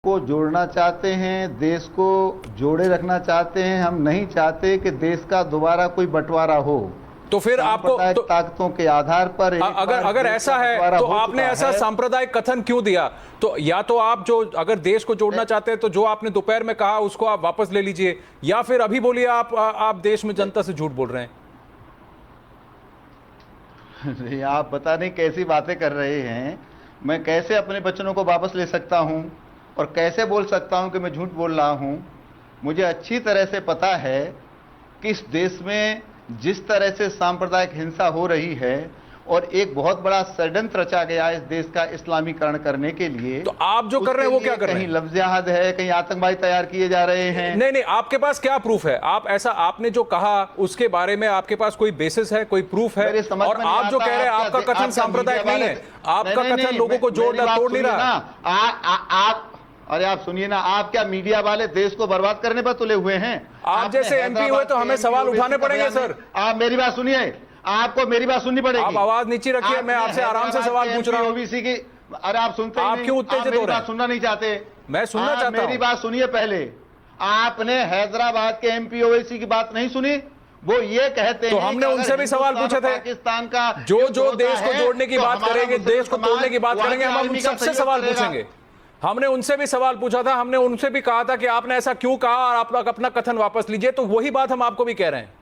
को जोड़ना चाहते हैं, देश को जोड़े रखना चाहते हैं। हम नहीं चाहते कि देश का दोबारा कोई बंटवारा हो। तो फिर आपको ताकतों के आधार पर अगर ऐसा है तो आपने ऐसा सांप्रदायिक कथन क्यों दिया? तो या तो आप जो अगर देश को जोड़ना चाहते हैं तो जो आपने दोपहर में कहा उसको आप वापस ले लीजिए, या फिर अभी बोलिए आप देश में जनता से झूठ बोल रहे हैं। आप पता नहीं कैसी बातें कर रहे हैं। मैं कैसे अपने वचनों को वापस ले सकता हूं और कैसे बोल सकता हूं कि मैं झूठ बोल रहा हूं? मुझे अच्छी तरह से पता है कि इस देश में जिस तरह से सांप्रदायिक हिंसा हो रही है और एक बहुत बड़ा षड्यंत्र रचा गया है इस देश का इस्लामीकरण करने के लिए, तो आप जो कर रहे हैं वो क्या कर रहे हैं? कहीं लफ्ज़ जिहाद है, कहीं आतंकवादी तैयार किए जा रहे हैं। नहीं, आपके पास क्या प्रूफ है? आप ऐसा आपने जो कहा उसके बारे में आपके पास कोई बेसिस है, कोई प्रूफ है? और आप जो कह रहे हैं आपका कथन सांप्रदायिक नहीं है, आपका कथन लोगों को तोड़ नहीं रहा। अरे आप सुनिए ना, आप क्या मीडिया वाले देश को बर्बाद करने पर तुले हुए हैं? आप जैसे एमपी हुए तो हमें सवाल उठाने पड़ेंगे सर। आप मेरी बात सुनिए, आपको मेरी बात सुननी पड़ेगी। आप आवाज नीचे रखिए, मैं आपसे आराम से सवाल पूछ रहा हूं। ओबीसी की, अरे आप सुनते आप क्यों उत्तेजित हो रहे हैं? सुनना नहीं चाहते? मैं सुनना चाहता हूं। मेरी बात सुनिए पहले। आपने हैदराबाद के एमपी ओवैसी की बात नहीं सुनी? वो ये कहते हैं, तो हमने उनसे भी सवाल पूछे थे। पाकिस्तान का जो देश को जोड़ने की बात करेंगे, देश को तोड़ने की बात करेंगे, हम उन सबसे सवाल पूछेंगे। हमने उनसे भी सवाल पूछा था, हमने उनसे भी कहा था कि आपने ऐसा क्यों कहा और आप लोग अपना कथन वापस लीजिए। तो वही बात हम आपको भी कह रहे हैं।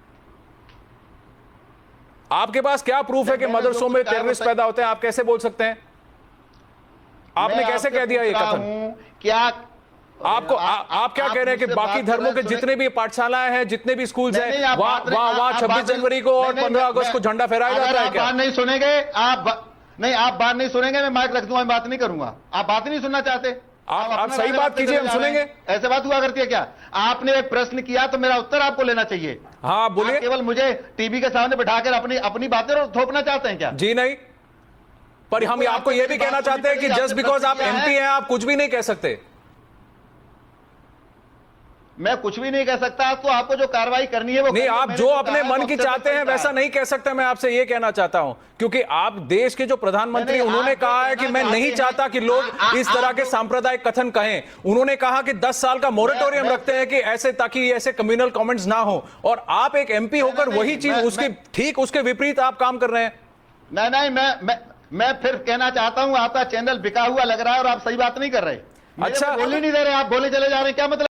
आपके पास क्या प्रूफ है कि मदरसों में टेररिस्ट पैदा होते हैं? आप कैसे बोल सकते हैं? आपने कैसे कह दिया ये कथन? क्या आपको आप क्या कह रहे हैं कि बाकी धर्मों के जितने भी पाठशालाएं हैं, जितने भी स्कूल्स हैं, वहां 26 जनवरी को और 15 अगस्त को झंडा फहराया जाता है क्या? बात नहीं सुनेंगे आप बात नहीं सुनेंगे, मैं माइक रख दूंगा, मैं बात नहीं करूंगा। आप बात नहीं सुनना चाहते? आप सही बात कीजिए, हम सुनेंगे। ऐसे बात हुआ करती है क्या? आपने एक प्रश्न किया तो मेरा उत्तर आपको लेना चाहिए। हाँ बोलिए। केवल मुझे टीवी के सामने बिठाकर अपनी बातें थोपना चाहते हैं क्या? जी नहीं, पर हम आपको यह भी कहना चाहते हैं कि जस्ट बिकॉज आप एमपी हैं आप कुछ भी नहीं कह सकते। मैं कुछ भी नहीं कह सकता, तो आपको जो कार्रवाई करनी है वो नहीं, आप जो अपने मन की चाहते हैं वैसा नहीं कह सकते। मैं आपसे ये कहना चाहता हूं, क्योंकि आप देश के जो प्रधानमंत्री, उन्होंने कहा है कि मैं नहीं चाहता कि लोग इस तरह के सांप्रदायिक कथन कहें। उन्होंने कहा कि 10 साल का मोरेटोरियम रखते हैं कि ऐसे, ताकि ऐसे कम्युनल कमेंट्स ना हो। और आप एक एमपी होकर वही चीज उसके ठीक उसके विपरीत आप काम कर रहे हैं। नहीं, मैं फिर कहना चाहता हूं, आपका चैनल बिका हुआ लग रहा है और आप सही बात नहीं कर रहे। अच्छा, बोल ही नहीं दे रहे, आप बोले चले जा रहे हैं, क्या मतलब?